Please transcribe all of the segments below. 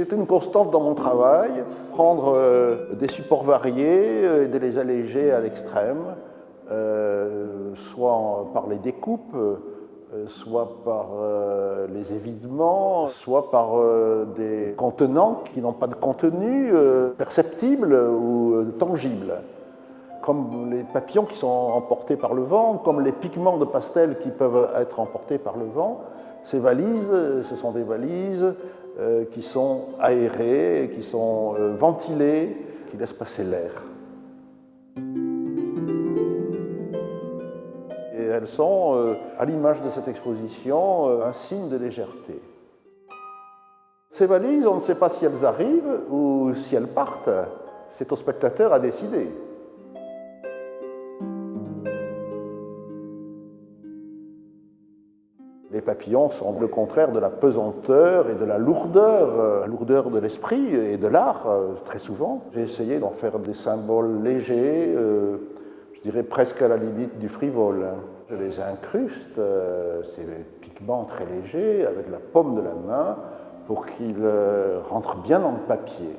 C'est une constante dans mon travail, prendre des supports variés et de les alléger à l'extrême, soit par les découpes, soit par les évidements, soit par des contenants qui n'ont pas de contenu perceptible ou tangible, comme les papillons qui sont emportés par le vent, comme les pigments de pastel qui peuvent être emportés par le vent. Ces valises, ce sont des valises qui sont aérées, qui sont ventilées, qui laissent passer l'air. Et elles sont, à l'image de cette exposition, un signe de légèreté. Ces valises, on ne sait pas si elles arrivent ou si elles partent. C'est au spectateur à décider. Les papillons sont le contraire de la pesanteur et de la lourdeur de l'esprit et de l'art, très souvent. J'ai essayé d'en faire des symboles légers, je dirais presque à la limite du frivole. Je les incruste, ces pigments très légers, avec la paume de la main, pour qu'ils rentrent bien dans le papier.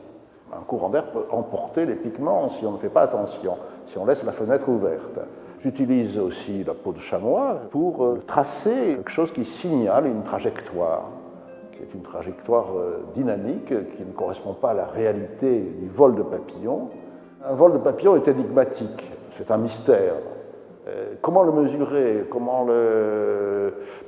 Un courant d'air peut emporter les pigments si on ne fait pas attention, si on laisse la fenêtre ouverte. J'utilise aussi la peau de chamois pour tracer quelque chose qui signale une trajectoire, qui est une trajectoire dynamique, qui ne correspond pas à la réalité du vol de papillon. Un vol de papillon est énigmatique, c'est un mystère. Comment le mesurer,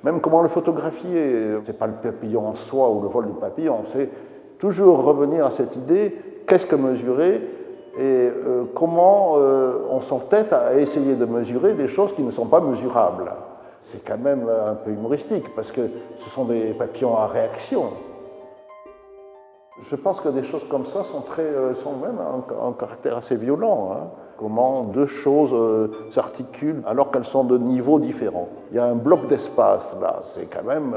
même comment le photographier? Ce n'est pas le papillon en soi ou le vol du papillon, c'est toujours revenir à cette idée, qu'est-ce que mesurer et comment on s'entête à essayer de mesurer des choses qui ne sont pas mesurables. C'est quand même un peu humoristique, parce que ce sont des papillons à réaction. Je pense que des choses comme ça sont même un caractère assez violent. Hein. Comment deux choses s'articulent alors qu'elles sont de niveaux différents. Il y a un bloc d'espace là, c'est quand même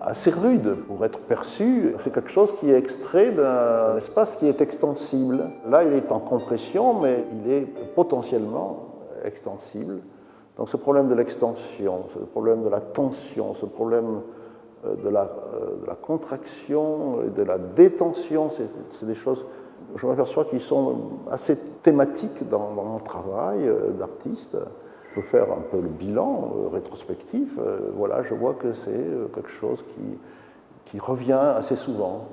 assez rude pour être perçu. C'est quelque chose qui est extrait d'un espace qui est extensible. Là, il est en compression, mais il est potentiellement extensible. Donc ce problème de l'extension, ce problème de la tension, ce problème de la contraction et de la détention, c'est des choses, je m'aperçois, qui sont assez thématiques dans mon travail d'artiste. Je peux faire un peu le bilan rétrospectif. Voilà, je vois que c'est quelque chose qui revient assez souvent.